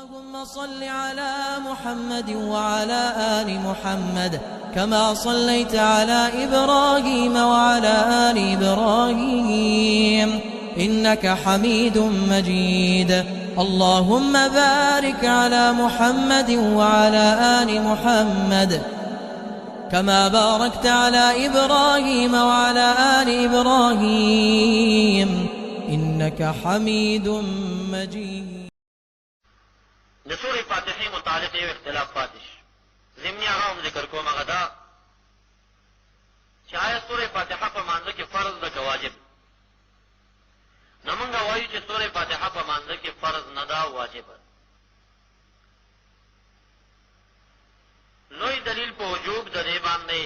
اللهم صل على محمد وعلى آل محمد كما صليت على إبراهيم وعلى آل إبراهيم إنك حميد مجيد. اللهم بارك على محمد وعلى آل محمد كما باركت على إبراهيم وعلى آل إبراهيم إنك حميد مجيد. د سورې فاتحې متعلق یو اختلاف پاتې شو. ضمني هغه هم ذکر کوم، هغه دا چې آیا سورې فاتحه په مانځه کې فرض ده که واجب؟ نو موږ وایو چې سورې فاتحه په مانځه کې فرض نه ده، واجب ده. لوی دلیل په وجوب د دې باندې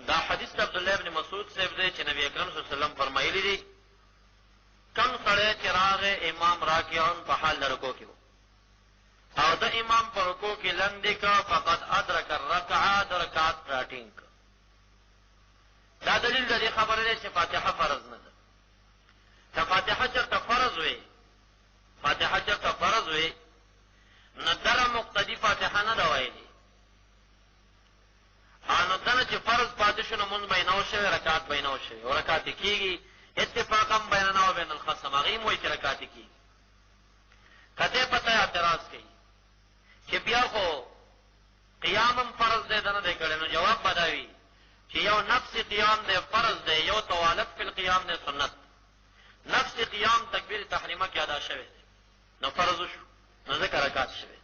دا حدیث د عبدالله بن مسعود صاحب دی چې نبی اکرم صلی الله علیه وسلم فرمایلی دي کم سړی چې راغی امام راکعون په حال د رکوع کې او د امام په رکوع کې لنډې که فقد ادرک الرکعه، د رکعت راټینګ که. دا دلیل د دې خبره دی چې فاتحه فرض نه ده. که فاتحه چېرته فرض وي، فاتحه چېرته فرض وي نو دغه مقتدي فاتحه نه ده ویلې، نو دنه چې فرض پاتې شو نو مونځ به یې نه و شوی، رکعت به یې نه و شوی او رکعت یې کېږي اتفاقا بیننا و بین الخصم. هغه یې هم وایي چې رکعت یې کېږي. که دی په ته اعتراض کوي چې بیا خو قیام هم فرض دی، ده نه دی کړی، نو جواب به دا وي چې یو نفس قیام دی فرض دی، یو توالت فی القیام دی سنت. نفس قیام تکبیر تحریمه کې ادا شوی دی نو فرض شو، نو ځکه رکعت شوی.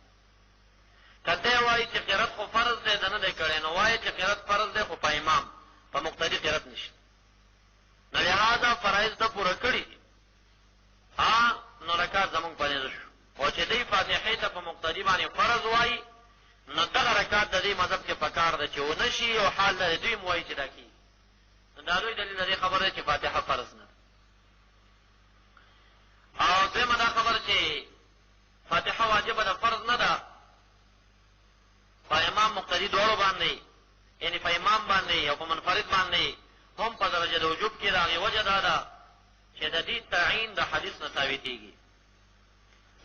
که دی وایي چې قرت خو فرض دی، ده نه دی کړی، نو وایي چې قرت فرض دی خو په امام په مقتدي قرت نشته، نو لہذا فرایض ده پوره کړي نو رکعت زمونږ په نیزه شو. او چې دی فاتحې ته په مقتدي باندې فرض وایي نو دغه رکعت د دې مذهب کې پکار ده چې ونه شي، او حال د دوی هم وایي چې دا کېږي. نو دا لوی دلیل د دې خبره ده چې فاتحه فرض نه ده. او دویمه دا خبره چې فاتحه واجبه ده، فرض نه ده. په امام مقتدي دواړو باندې، یعنې په امام باندې او په منفرد باندې هم په درجه د وجوب کې د هغې وجه دا ده چې د دې تعین د حدیث نه ثابتېږي.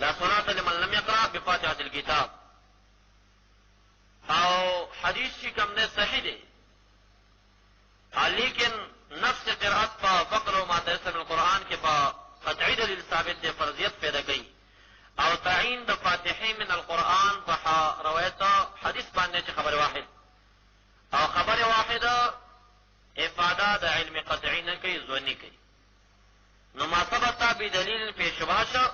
لا صلاة لمن لم يقرأ بفاتحة الكتاب، او حدیث چې کوم دی صحیح دی، لیکن نفس قرأت په فقر و ما تيسر من القرآن کې په قطعي دلیل ثابت دی، فرضیت پیدا کوي. او تعین د فاتحې من القرآن په روایت حدیث باندې چې خبر واحد او خبر واحده افاده د علم قطعي نه کوي، ظني کوي. نو ما ثبت بدلیل فی شبهه شو،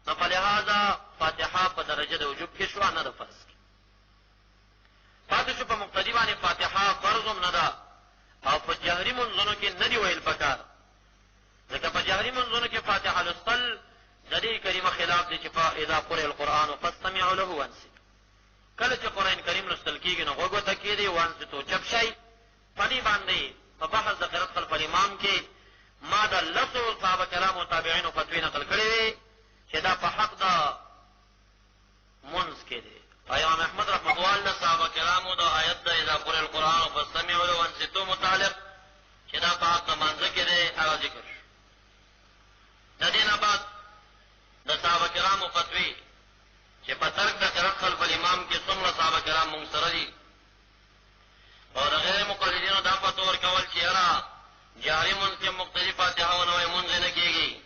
نو فلهذا فاتحه په درجه د وجوب کې شو، نه د فرض کې. پاتې شو په مقتدي باندې فاتحه فرض هم نه ده، او په جهري منځونو کې نه دي ویل پکار، ځکه په جهري منځونو کې فاتحه لوستل د دې کریمه خلاف دی چې اذا قرئ القرآن فاستمعوا له وانصتوا. کله چې قرآن کریم لوستل کېږي نو غوږ ورته کېږدئ، وانصتوا چپ شئ. په دې باندې په بحث د قرأت خلف الامام کې ما د لسو صحابه کرامو تابعینو فتوی نقل کړې وې چې دا په حق د منځ کې دی. امام احمد رحمة الله علیه صحابه کرامو د آیت د اذا قرئ القرآن فاستمعوا له وانصتوا متعلق چې دا په حق د منځ کې دی، هغه ذکر شو. د دې نه بعد د صحابه کرامو فتوی چې په ترک د قرأت خلف الامام کې څومره صحابه کرام مونږ سره دي، او د غیر مقلدینو دا فتوا ورکول چې یاره جاري منځ کې مقتدي فاتحه ونه وایي منځ نه کېږي.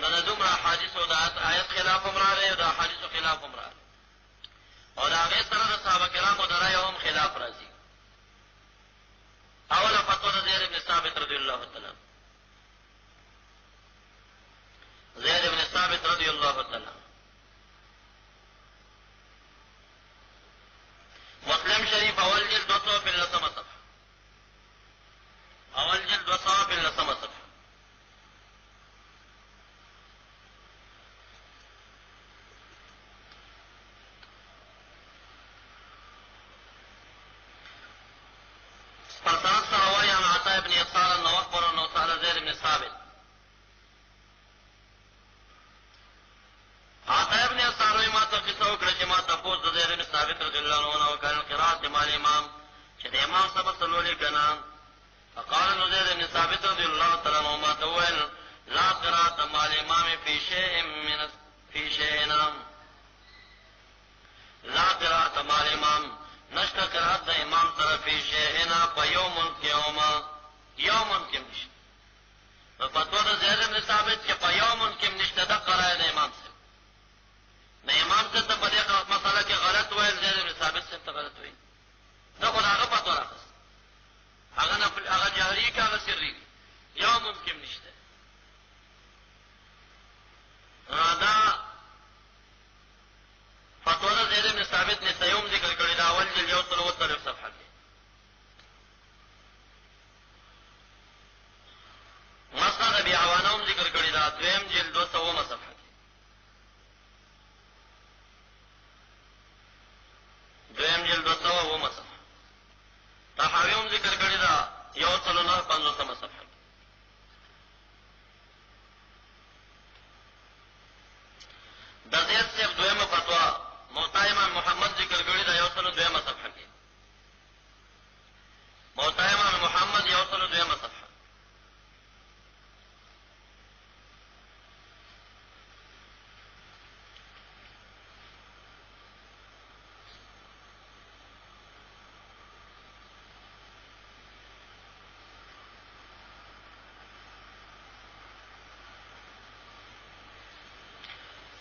نو د دومره احادیثو د آیت خلاف هم راغی او د احادیثو خلاف هم راغی، او د هغې سره د صحابه کرامو د رایو هم خلاف راځي. اوله فتوا د زید بن ثابت رضی الله تعالی عنه، زید بن ثابت رضی الله تعالی مسلم شریف اول جلد 215 صفحه، اول جلد 215 صفحه. فسرت سروي عن عطاء بن يسار انه اخبر انه سال زيد بن ثابت. عطاء بن يسار ما تقصه وکړه چې ما تاسو د زید بن ثابت رضی الله عنه وکړ قرات مال امام چې د امام سبق سلولې کنا. فقال نو زید بن ثابت رضی الله تعالی عنه ما تول لا قرات مال امام في فی شیئنا لا قرات مال امام نشت قرات دا امام سر فی شیئنا پا یومن کم نشت فتوہ دا زید بن ثابت کہ پا یومن کم نشت دا قرائے دا امام سے نہ امام سے تا بدے مسئلہ کے غلط ہوئے زید بن ثابت سے تا غلط ہوئی دا خود آگا فتوہ رخص آگا جہری کا آگا سری یومن کم نشت دا فتوہ زید بن ثابت نے سیوم ذکر کری دا اول جل 130 صفحہ کے مسند ابی عوانہم ذکر کری دا دویم جل 200 صفحہ کے دویم جل 200 صفحہ تحاویوم ذکر کری دا 150 صفحہ کے دا زید صرف دویم فتوہ موتا امام محمد ذکر کری دا 102 صفحہ کی موتا امام محمد 102 صفحہ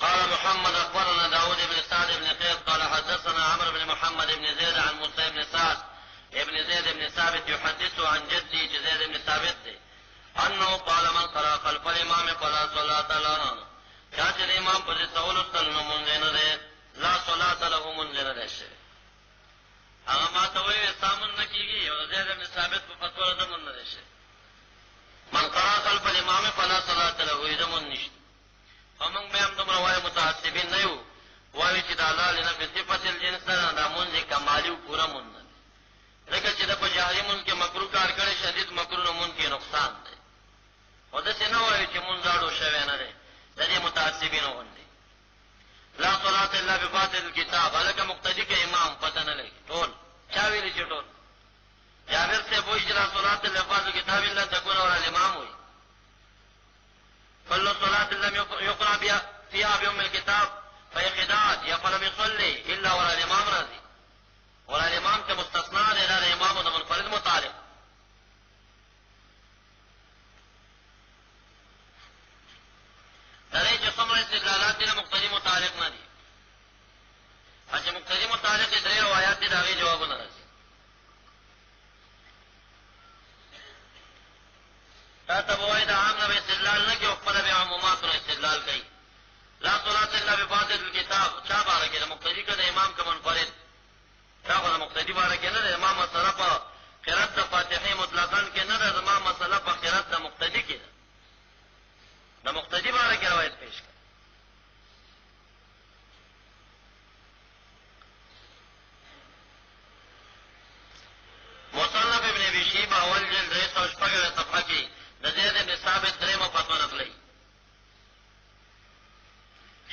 قال محمد اخبرنا داود بن سعد بن قيس قال حدثنا عمرو بن محمد بن زيد عن موسى بن سعد ابن زيد بن ثابت يحدث عن جدي زيد بن ثابت انه قال من قرأ خلف الامام فلا صلاة له كاتب الامام پر سول استلن منزن دے لا صلاة له منزن دے شے اما ما توي سامن نکیږي او زید بن ثابت په فتوا ده من دے شے من قرأ خلف الامام فلا صلاة له اذا من نشت ومن بهم دم روای متعصبین نه یو وایي چې د الله لنفي صفت الجنس دا مونږه کمالي او پورا مونږ لکه چې د په جاهلی مونږ کې مکروه کار کړي شدید مکروه نه مونږ کې نقصان دی او د څه نه وایي چې مونږ داړو شوی نه دی د دې متعصبین وندي لا صلاة الا بفاتحة الكتاب الکه مقتدی کې امام پته نه لګي ټول چا ویلي چې ټول جابر سے وایي چې لا صلاة الا بفاتحة الكتاب الا تكون ورا الامام وایي كل صلاة لم يقرأ فيها بأم الكتاب فهي خداع يا فلم يصلي إلا وراء الإمام راضي وراء الإمام كمستثنى إلى الإمام منفرد مطالب لدي جسم استدلالات دي مقتدي متعلق نه دي اچھا مقتدي متعلق درې روایات دي دا غي جوابونه راځي تا بوای دا عام نه استدلال نه کې خپل به عمومات نه استدلال کوي لا صلاة الا بفاتحة الكتاب چا باره کې د مقتدی کده امام کا منفرد دا غو مقتدی باره کې نه د امام مسله په قرات د فاتحه مطلقاً کې نه د امام مسله په قرات د مقتدی کې د مقتدی باره کې روایت پیش کړه مصنف ابن ابي شيبه اول جلد 306 صفحه کې د زید بن ثابت درېمه فتوا نقلي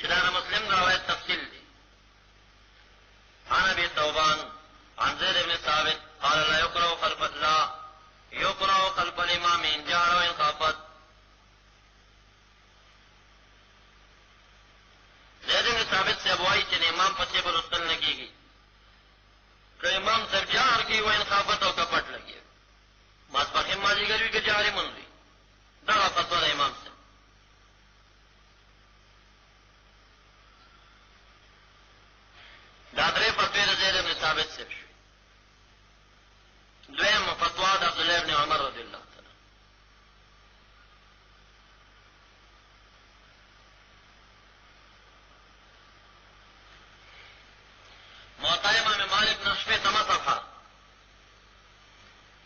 چې دا مسلم دا روایت تفصیل دي عن ابي ثوبان عن زيد بن ثابت قال لا يقرأ خلف الامام ان جهر وان خافت زید بن ثابت سے ابوائی چې امام پسې برستل نه کیږي که امام صاحب جهر کوي وان خافت او کپټ لګي ماسپخین مازیګر وی کې جهر منځي دا فتوا د امام صاحب دا درې فتوی د زید بن ثابت صاحب شو دویم فتوا د عبد الله بن عمر رضی الله تعالی موطا امام مالک 9 صفحه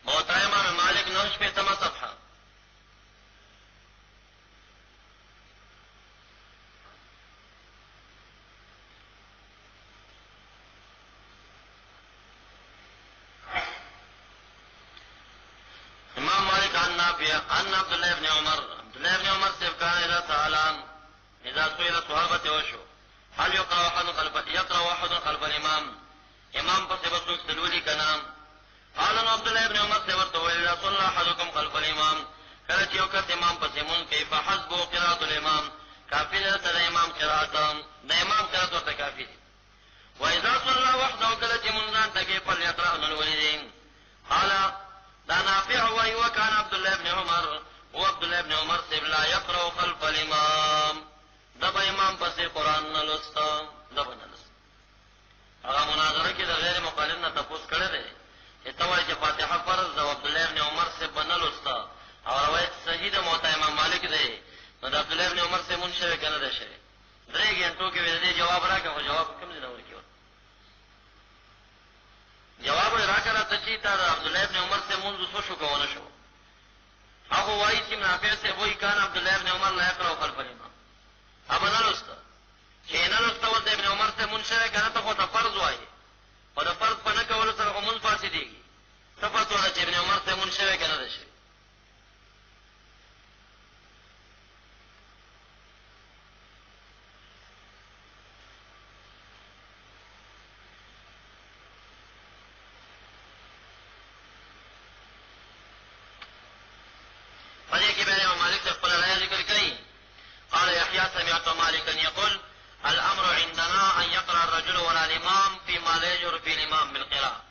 موطا امام مالک 9 صفحه ان عبد الله بن عمر سے كان اذا سالان اذا سئل صحابته وشو هل يقرأ احد خلف الامام امام پس بسوک سلولی کا نام قال عبد الله بن عمر سے ورته اذا صلى احدكم خلف الامام کله چې وکړ امام پس مون کې فحسب قراءة الامام کافی ده ته د امام قرات، د امام قرات ورته کافی دي. واذا صلى وحده کله چې مونږ ته کې فليقرأ الولدين. قال دا نافع وای وکان عبد الله ابن عمر او عبد الله ابن عمر سب لا يقرأ خلف الامام، دب امام پسې قران نه لستا دب نه لستا. هغه مناظره کې د غیر مقلد نه تاسو کړه ده چې توای چې فاتحه فرض او عبد الله ابن عمر سب نه لستا او روایت صحیح ده موطا امام مالک ده. نو د عبد الله ابن عمر سے منشوي کنه ده شوی 3 غنټو کې ویل جواب راکړه، جواب کوم دی نه ورکیو. جواب راکړه ته چې تا عبد الله ابن عمر سے منځ وسو شو کوونه شو. هغه وایي چې نافع سے وایي کان عبد الله ابن عمر لا يقرأ خلف الامام. ابا نه لستا چې نه لستا ود ابن عمر سے منشوي کنه ته خو ته فرض وایي، او د فرض په نه کول سره هم فاسديږي. صفات ولا چې ابن عمر سے منشوي کنه ده شي. سمعت مالكا يقول الامر عندنا ان يقرأ الرجل ولا الامام فيما لا يجر في الامام بالقراءة.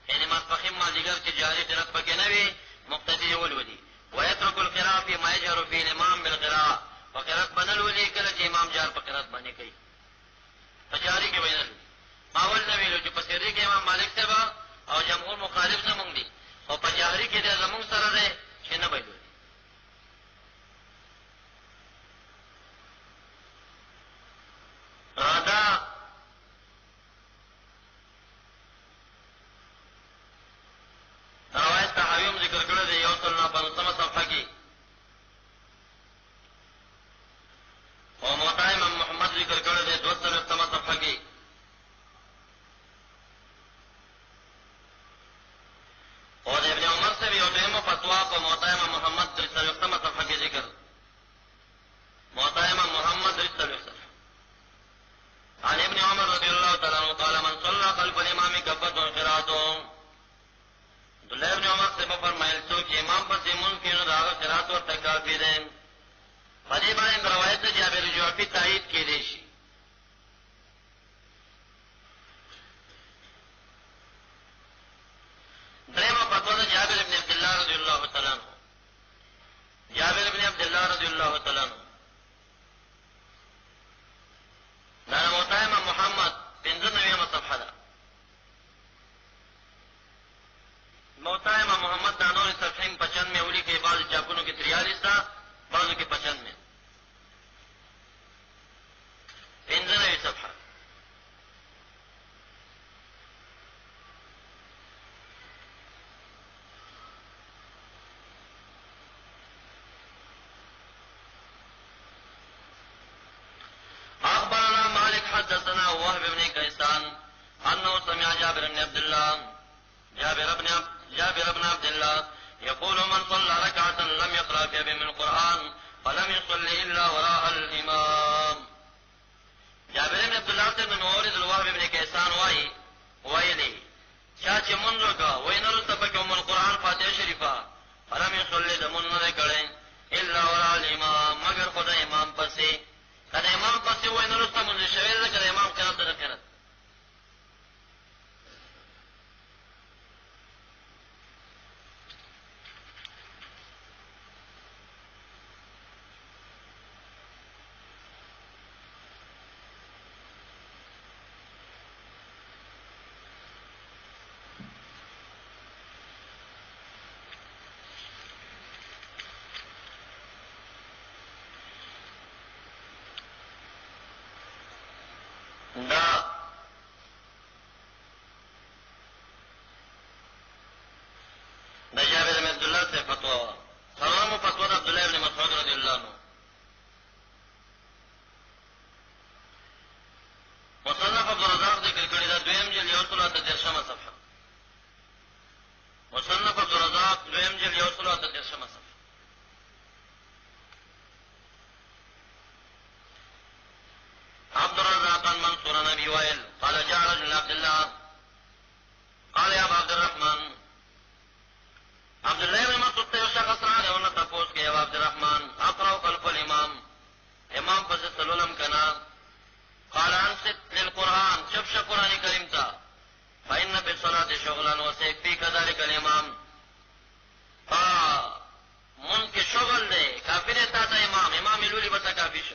يعني ما تفهم ما ذكر تجاري قراءة فكنبي مقتدي والولي، ويترك القراءة فيما يجهر في الامام بالقراءة، وقراءة بن الولي كلا امام جار فقراءة بني كي فجاري کے بین ما ول نبی لو چې پسری کې امام مالک سبا او جمهور مخالف زمونږ دي، او پجاری کې د زمونږ سره ده چې نه بایو. دا روایت تحویم ذکر کړی دی 150 صفحه کې، او موطا امام محمد ذکر کړی دی 200 صفحه کې، او د ابن عمر سے یو دغه فتوا په موطا امام محمد 300 صفحه کې ذکر، موطا امام محمد 300. عن ابن عمر رضي الله تعالى عنه قال من صلى خلف الامام كفت قراءته. عبد الله ابن عمر سے فرمایل څوک چې امام پسې ممکن راغ قرات ورته کافی ده. په دې باندې روایت د جابر جوفی تایید کړي شي. درېمه فتوا د جابر ابن عبد الله رضی الله تعالی عنہ. جابر ابن عبد الله رضی الله تعالی عنہ دا موطا امام محمد 95 صفحه ده. موطا امام محمد دا نور صفحین 95 اولی کې بعض چاپونو کې 43 ده، بعضو کې 95 95 صفحه. حدثنا وهب بن كيسان انه سمع جابر بن عبد الله جابر بن عبد الله يقول من صلى ركعة لم يقرأ فيها من القرآن فلم يصلي الا وراء الامام. جابر بن عبد الله سے مورد الوهب بن كيسان وایلی چا چې منځو کا وینل تفک ام القرآن فاتحه شریفه فلم يصلي دمن نه کړي الا وراء الامام مگر خدای امام پسې. کله امام پسې وای نو رسته مونږ شوی ده، کله امام قرات ده قرات. دا جابر بن عبد الله سے فتوا سلام فتوا عبد الله بن مسعود رضی اللہ عنہ. مصنف عبد الرزاق ذکر کړی دا دویم جلد 113 صفحه. مصنف عبد الرزاق دویم جلد 113 صفحه. عبد الرزاق عن منصور بن ابي وائل قال جاء رجل عبد الله قال يا ابا عبد الرحمن. عبد الله بن مسعود ته شخص راغی او نه تاسو کې عبد الرحمن اقرأ خلف الامام، امام طالب شه قرآن کریم تا فإن بالصلاة شغلا وسيكفي كذلك الإمام من کې شغل دی کافی دی تا ته امام لولي به تا کافی شو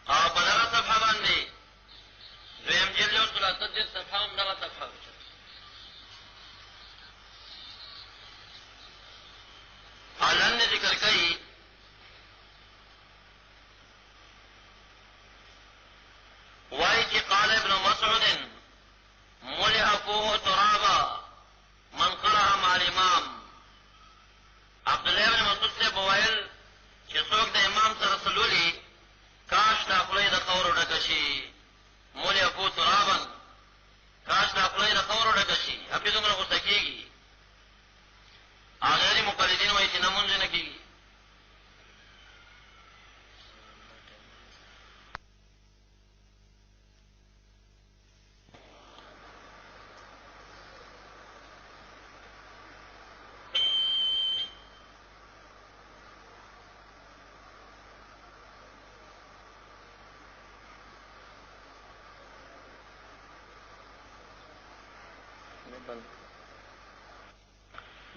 او په دغه صفحه باندې دویم جلد یو سل اته دېرش صفحه هم دغه صفحه وه حالان ذکر کوي وایي چې قال ابن مسعود ملئ فوه ترابا من قرأ مع الامام عبدالله ابن مسعود صاحب وویل چې څوک د امام سره سلولي کاش دا خولۍ د خاورو ډکه شي ملئ فوه ترابا کاش دا خولۍ د خاورو ډکه شي هغې دومره غوسه کېږي غیر مقلدین وایي چې نمونځ نه کېږي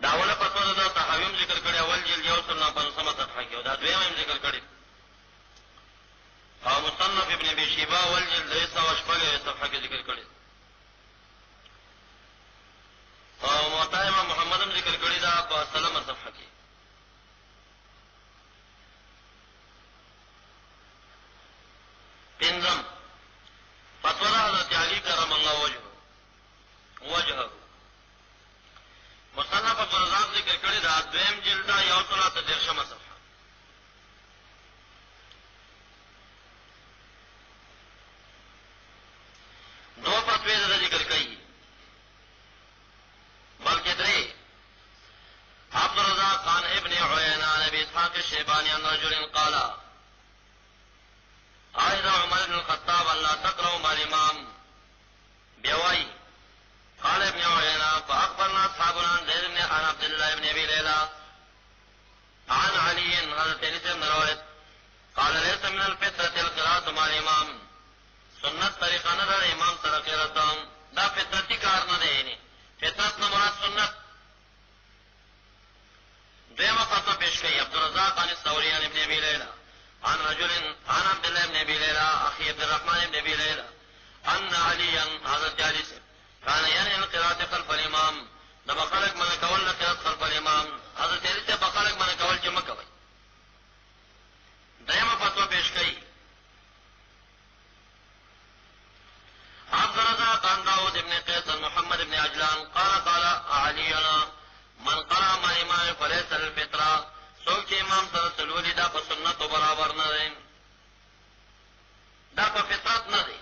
داوله فتوا د تحویم ذکر کړي اول جلد یو سل 950 صفحه کې او دا دویم هم ذکر کړي او مصنف ابن ابي شيبه اول جلد 116 صفحه کې ذکر کړي او موطا امام محمد هم ذکر کړي دا په سلمه صفحه کې پنځم فتوا د حضرت علي کرم الله وجهه مصنف عبدالرزاق ذکر کړی دا دویم جلد یو سل اته دېرشمه صفحه دو فتوی دا ذکر کوي بلکې درې عبدالرزاق عن ابن عيينة عن ابي اسحاق الشيباني عن رجل قال عايز عمر بن الخطاب ان لا تقرأوا مع الامام بيواي قال ابن عيينة فأخبرنا أصحابنا عن زيد بن عن عبد الله بن أبي ليلى عن علي حضرت علي بن روایت قال ليس من الفطرة القراءة مع الإمام سنت طریقه نه ده امام سره قرات دا فطرتي کار نه دی فطرت نه مراد سنت دیمه فتوا پیش کړي عبدالرزاق عن الثوري عن ابن أبي ليلى عن رجل عن عبد الله بن أبي ليلى أخي عبد الرحمن بن أبي ليلى أن عليا حضرت علي كان ينهي القراءة خلف الإمام دا بخلق من کول قراءت خلف الإمام حضرت علي سے بخلق من کول چې مکوي دیمه فتوا پیش کړي عبدالرزاق عن داود بن قيس محمد بن عجلان قال علينا من قرأ مع الإمام فليس للفطرة څوک چې امام سره سلولي دا په سنتو برابر نه دی دا په فطرت نه دی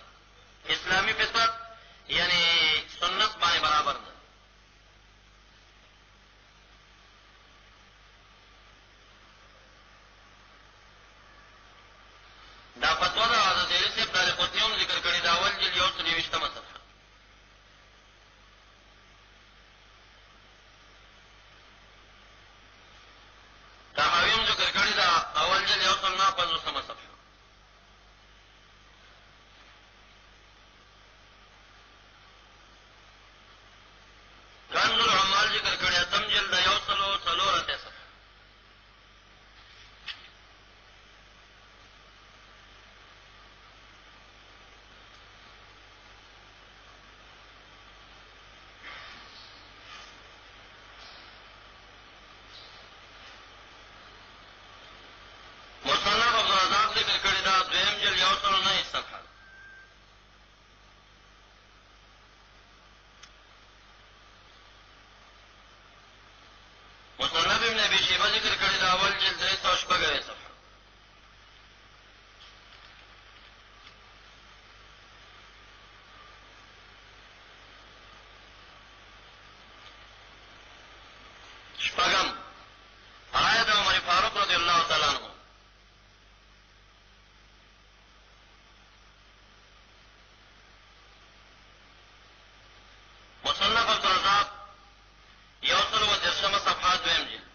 اسلامي فطرت یعنی سنت باندې برابر نه دا فتوا د حضرت علي صاحب د قطنی هم ذکر کړی دا اول جلد یو سل 20 صفحه تحاوی هم ذکر کړی دا اول جلد یو سل 59 صفحه کنز العمال ذکر کړی اتم جلد یو سل 4 صفحه ذکر کړی دا دویم جلد یو سل 9 صفحه مصنف ابن ابي شيبه ذکر کړی دا اول جلد 316 صفحه شپږم آیت عمر فاروق رضی الله تعالی عنہ مصنف عبدالرزاق یو سل 10 صفحه دویم جلد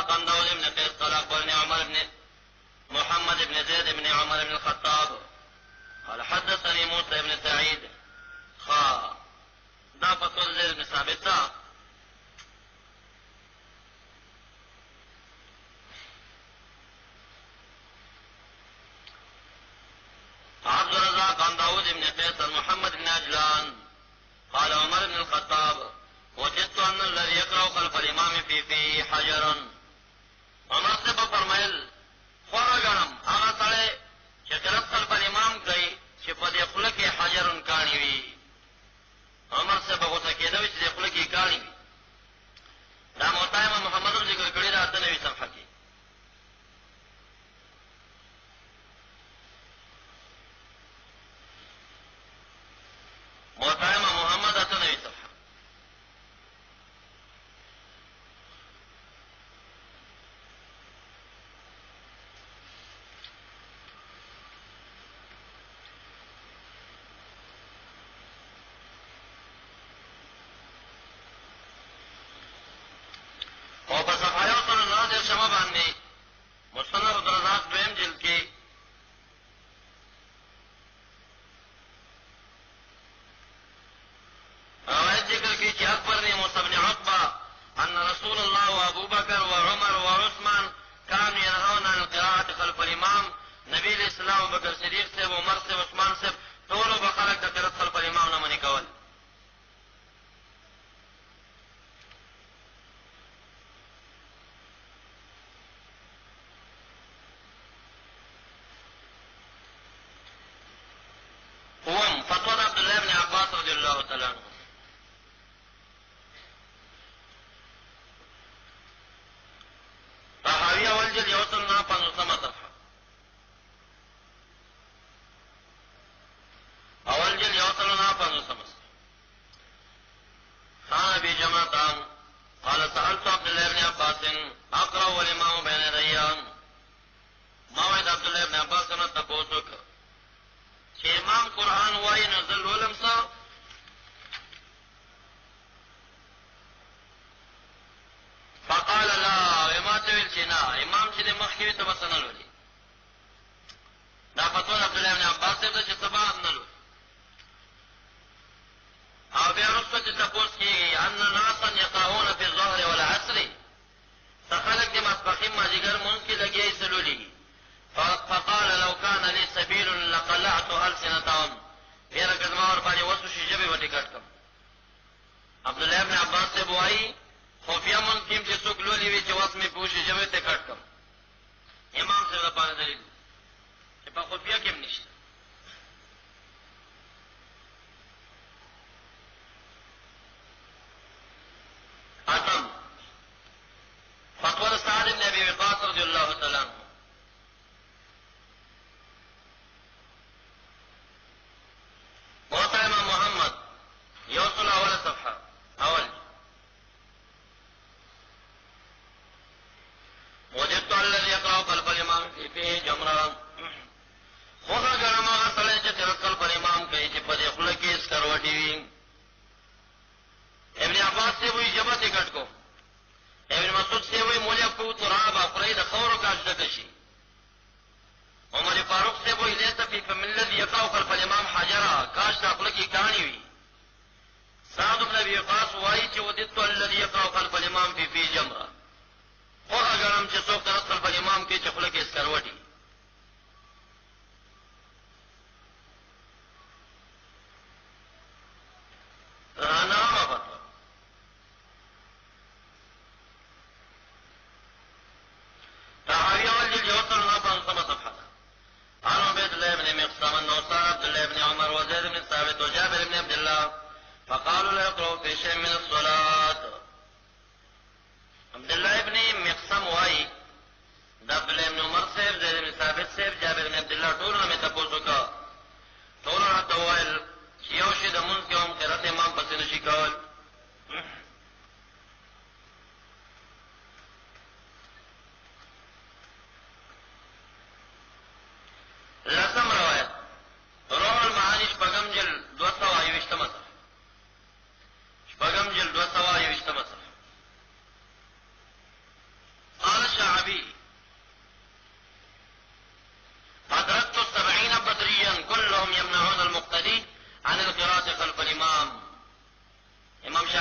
الرزاق عن داود بن قيس قال أخبرني عمر بن محمد بن زيد بن عمر بن الخطاب قال حدثني موسى بن سعيد دا فصل زيد بن ثابت دا عبد الرزاق عن داود بن قيس عن محمد بن عجلان قال عمر بن الخطاب وجدت أن الذي يقرأ خلف الإمام فيه حجرا عمر سے فرمائل خورا گرم آغا سڑے چه قرأت خلف الإمام کئی چه پا دی خلق حجر کانی وی عمر سے بغوطا کیدوی چه دی خلق کانی وی دا محتائم محمد ذکر کری دا تنوی صفحہ کی محتائم محمد اتنوی صفحہ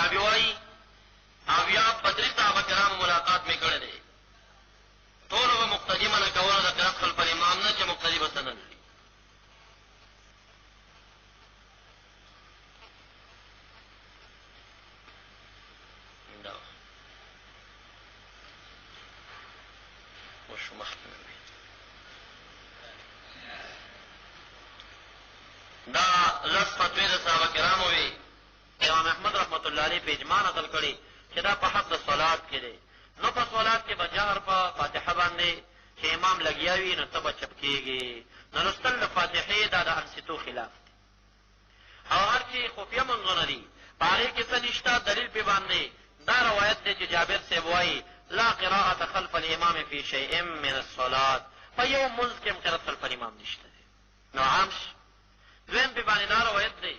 بیا وایي اویا بدري صحابه کرامو ملاقات مې کړی دی ټولو به مقتدي منع کوله د قرات خلف الامام نه چې مقتدي به څه نه لري دا لس فتوی د صحابه کرامو وي امام احمد رحمت الله علیه په اجماع نقل کړي چې دا په حق د صلات کې دی نو په صلات کې به جهر په فاتحه باندې چې امام لګیا وي نو ته به چپ کېږي نو لوستل د فاتحې دا د انصتو خلاف دی او هر چې خفیه منځونه دي په هغې کې څه نشته دلیل پې باندې دا روایت دی چې جابر صاحب وایي لا قراءة خلف الامام فی شیء من الصلات په یو منځ کې هم قرات خلف الامام نشته دی نو عام دویم پې باندې دا روایت دی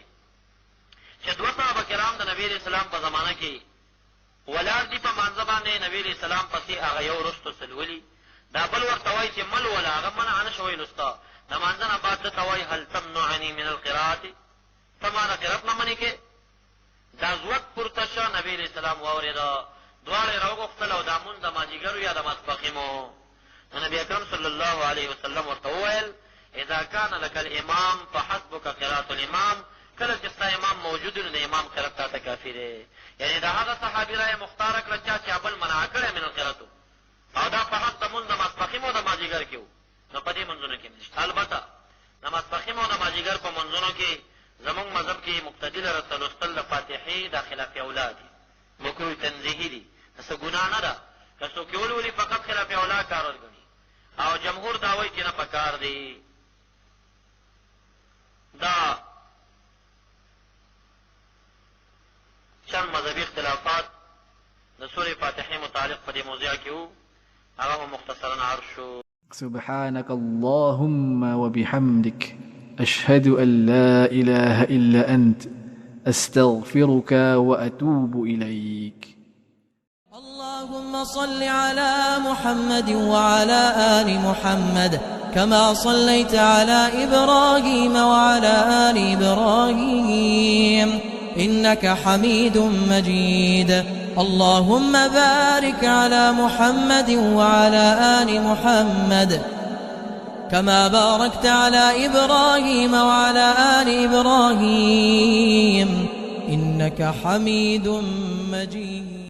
چې دوه صحابه کرام د نبي علیه السلام په زمانه کې ولاړ دي په مانځه باندې نبي علیه السلام پسې هغه یو رستو سلولي دا بل ورته وایي چې مل ولا هغه منع نه شوی لستا د مانځه نه بعد ده ته وایي هل تمنعني من القراءة ته ما د قرات نه منې کې دا زوک پورته شه نبي علیه السلام واورېده دواړه یې راوغوښتل او دا مونځ د مازدیګر یا د ماسپښین و نو نبي اکرم صلی الله علیه وسلم ورته وویل اذا كان لك الامام فحسبك قراءة الامام کله چې ستا امام موجود وي نو د امام قرات تا ته کافي دی یعنې د هغه صحابي رایه مختاره کړه چا بل منع کړی من القراتو او دا په حق د مونځ د ماسپښین او د مازدیګر کې و نو په دې منځونو کې نشته البته د ماسپښین او د مازدیګر په منځونو کې زموږ مذهب کې مقتدي لره لوستل د فاتحې دا خلاف اولا دي مکروه تنزیهي دي څه ګناه نه ده که څوک یې ولولي فقط خلاف اولا کار ورګڼي او جمهور دا وایي چې نه پکار دی دا چند مذهبي اختلافات د سورې فاتحې متعلق په دې موضوع کې وو هغه هم مختصرا عرض شو سبحانك اللهم وبحمدك أشهد أن لا إله إلا أنت أستغفرك وأتوب إليك اللهم صل على محمد وعلى آل محمد كما صليت على إبراهيم وعلى آل إبراهيم إنك حميد مجيد اللهم بارك على محمد وعلى آل محمد كما باركت على إبراهيم وعلى آل إبراهيم إنك حميد مجيد